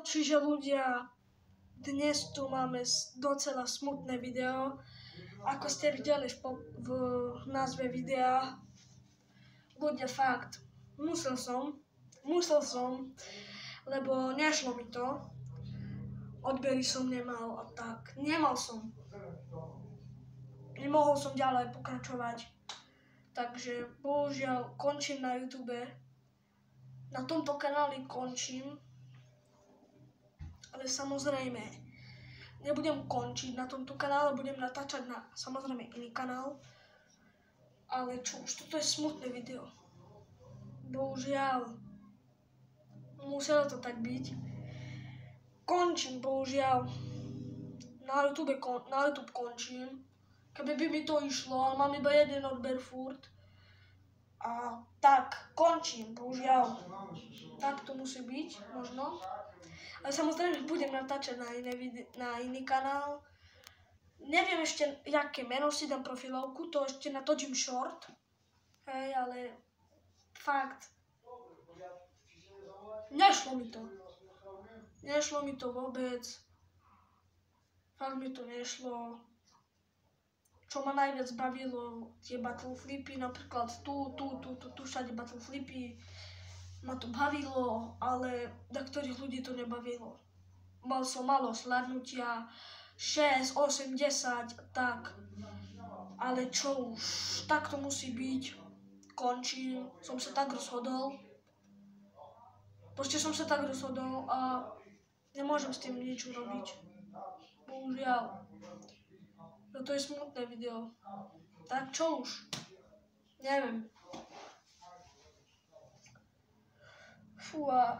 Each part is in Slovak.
Čiže ľudia, dnes tu máme docela smutné video. Ako ste videli v názve videa, ľudia, fakt, musel som, lebo nešlo mi to. Odbery som nemal a tak. Nemal som. Nemohol som ďalej pokračovať. Takže bohužiaľ končím na YouTube. Na tomto kanáli končím. Ale samozrejme, nebudem končiť na tomto kanále, budem natáčať na samozrejme iný kanál. Ale čo už, toto je smutné video. Bohužiaľ, muselo to tak byť. Končím, bohužiaľ. Na YouTube končím. Keby by mi to išlo, ale mám iba jeden odber furt. A tak, končím, bohužiaľ. Tak to musí byť, možno. Ale samozrejme budem natáčať na iný kanál. Neviem ešte, jaké meno si dám profilovku, to ešte natočím short. Hej, ale fakt. Nešlo mi to. Nešlo mi to vôbec. Fakt mi to nešlo. Čo ma najviac bavilo, tie battle flipy, napríklad tu všade battle flipy. Ma to bavilo, ale niektorých ľudí to nebavilo. Mal som malo sladnutia, 6, 8, 10, tak. Ale čo už, tak to musí byť. Končím, som sa tak rozhodol. Proste som sa tak rozhodol a nemôžem s tým nič urobiť. Bohužiaľ. Toto je smutné video. Tak čo už? Neviem. Fú, a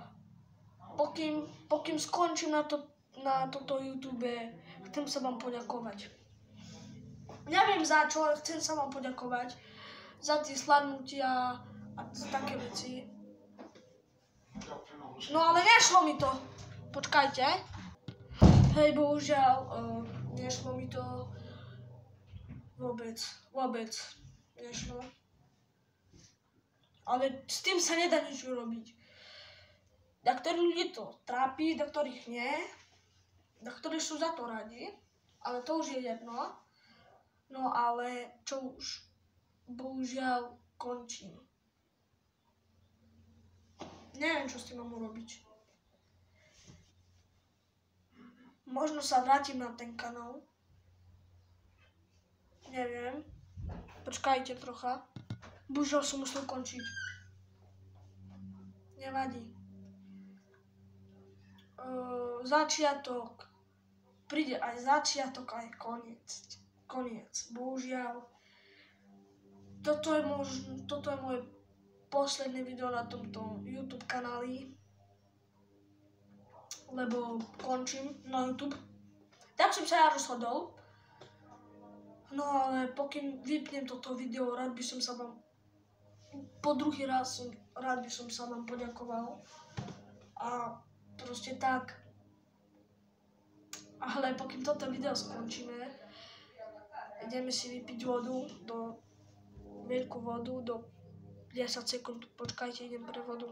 pokým skončím na toto YouTube, chcem sa vám poďakovať. Neviem za čo, ale chcem sa vám poďakovať za tie sladnutia a také veci. No ale nešlo mi to. Počkajte. Hej, bohužiaľ, nešlo mi to vôbec nešlo. Ale s tým sa nedá nič urobiť. Niektorí ľudí to trápi, niektorých nie. Niektorí sú za to radi, ale to už je jedno. No ale čo už, bohužiaľ končím. Neviem, čo s tým mám urobiť. Možno sa vrátim na ten kanál. Neviem. Počkajte trocha. Bohužiaľ som musel končiť. Nevadí. Začiatok. Príde aj začiatok, aj koniec. Bohužiaľ. Toto je moje posledné video na tomto YouTube kanáli. Lebo končím na YouTube. Tak som sa ja rozhodol. No ale pokým vypnem toto video, rád by som sa vám po druhý raz rád by som sa vám poďakoval. A proste tak. Ale pokým toto video skončíme, ideme si vypiť vodu, veľkú vodu, do 10 sekúnd. Počkajte, idem pre vodu.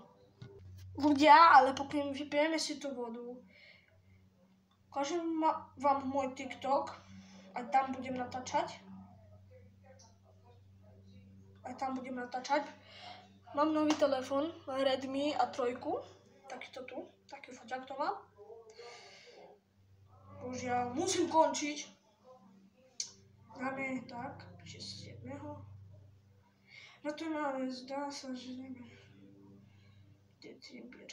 Ľudia, ale pokým vypijeme si tú vodu, ukážem vám môj TikTok, aj tam budem natáčať. Mám nový telefon, Redmi A3, takýto tu, taký foťák to mám. Božiaľ, musím končiť. Dáme tak, 7. No to máme, zdá sa, že neviem. December.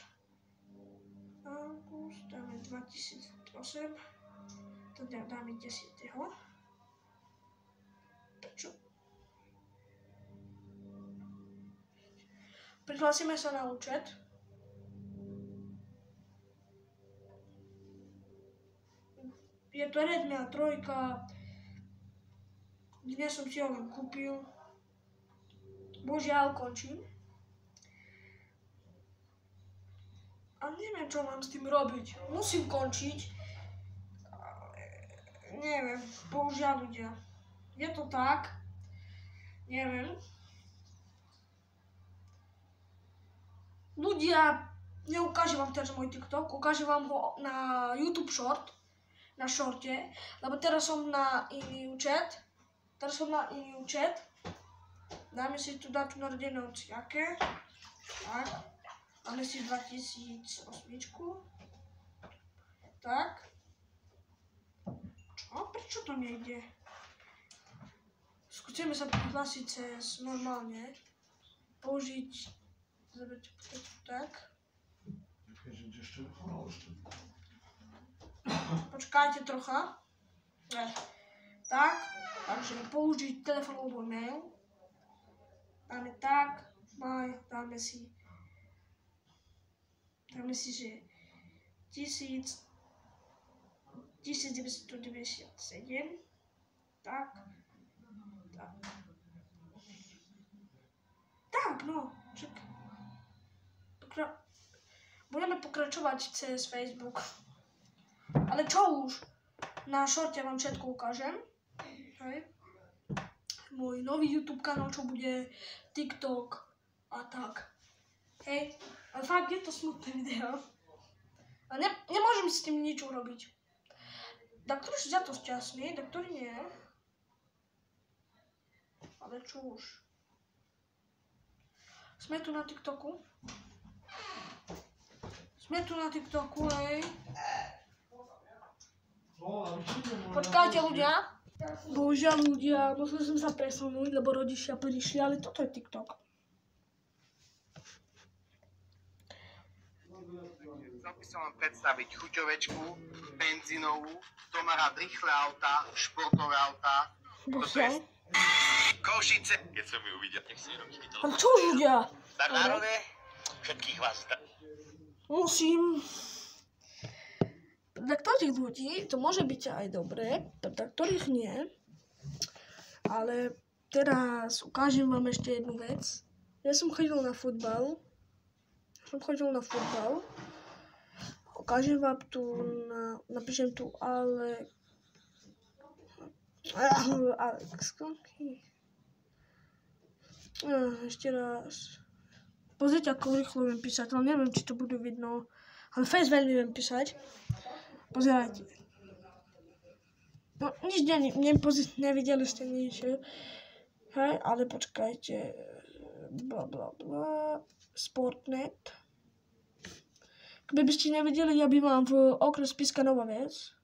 August, dáme 2008. To dáme 10. Prečo? Prihlásime sa na účet. Je to Redmi A3. Dnes som si ho len kúpil. Božiaľ, končím. A neviem, čo mám s tým robiť. Musím končiť. Neviem, bohužiaľ ľudia. Je to tak. Neviem. Ľudia, neukážem vám teraz môj TikTok, ukážem vám ho na YouTube Short, na Shorte, lebo teraz som na iný účet. Dáme si tu dátum narodenia hociaké. Tak. Dáme si 2008. Tak. Čo? Prečo to nejde? Skúsime sa prihlásiť cez normálne. Použiť. Zoberte tak. Počkajte trocha. Tak. Takže použiť telefónový mail. Dáme tak. Dáme si, že 1997. Tak. Tak, no. Budeme pokračovať cez Facebook. Ale čo už? Na Shorte vám všetko ukážem. Hej. Môj nový YouTube kanál, čo bude TikTok a tak. Hej, ale fakt je to smutné video. A nemôžem s tým nič urobiť. Daktorý si za to šťastný, daktorý nie. Ale čo už? Sme tu na TikToku. Hej. Počkajte ľudia. Bohužiaľ ľudia, musel som sa presunúť, lebo rodičia prišli, ale toto je TikTok. Chcel by som vám predstaviť chuťovečku, benzínovú, kto má rád rýchle autá, športové autá. Toto je Košice. Keď sa mi uvidia, nech si robíte to. Ale čo ľudia? Tak národe, všetkých vás. Musím. Pre ktorých ľudí to môže byť aj dobré, pre ktorých nie. Ale teraz ukážem vám ešte jednu vec. Ja som chodil na futbal. Ukážem vám tu, napíšem tu ešte raz. Pozrite, ako rýchlo viem písať, ale neviem, či to bude vidno. Ale fest veľmi viem písať. Pozerajte. No, nič nevideli ste nič. Hej, ale počkajte. Sportnet. Keby ste nevideli, ja bývam v okres Spišská Nová Ves.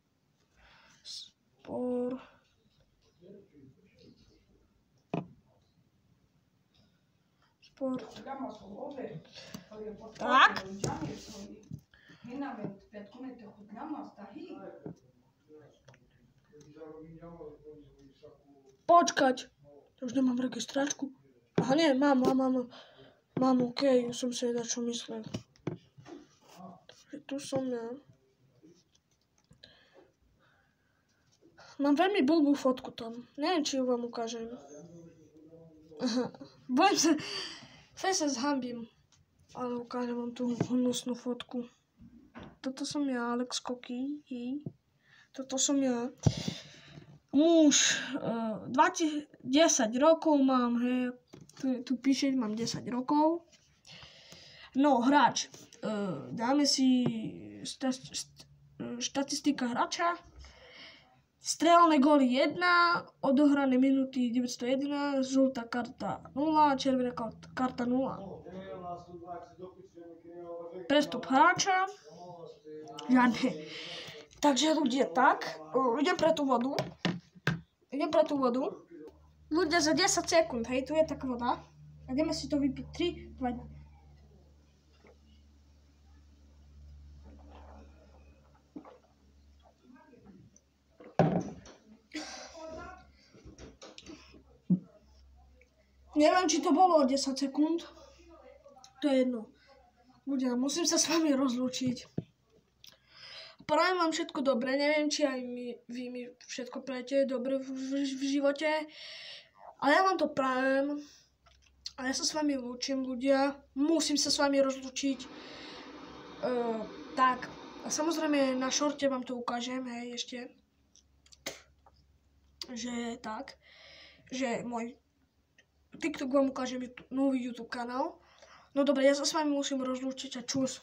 Tak. Počkať. Už nemám registračku. Aha, nie, mám, okej, už som si na čo myslel. Takže tu som ja. Mám veľmi blbú fotku tam. Neviem, či ju vám ukážem. Bojím sa, sa zhambím. Ale ukážem vám tú hnusnú fotku. Toto som ja, Alex Koky. Toto som ja. Muž, 10 rokov mám, hej. Tu píše, mám 10 rokov. No, hráč. Dáme si štatistika hráča. Strelné góly 1, odohrané minúty 911, žltá karta 0, červená karta 0. Prestup hráča. Žiadne. Takže ľudia tak. Idem pre tú vodu. Ľudia za 10 sekúnd, hej, tu je taká voda. A ideme si to vypiť. 3, 2, 1. Neviem, či to bolo 10 sekúnd. To je jedno. Ľudia, musím sa s vami rozlúčiť. Prajem vám všetko dobré. Neviem, či aj vy mi všetko prajete dobre v živote. Ale ja vám to prajem. A ja sa s vami lúčim, ľudia. Musím sa s vami rozlúčiť. Tak. A samozrejme na Shorte vám to ukážem, hej, ešte. Že tak. Že môj TikTok vám ukážem nový YouTube kanál. No dobre, ja sa s vami musím rozlúčiť a čus.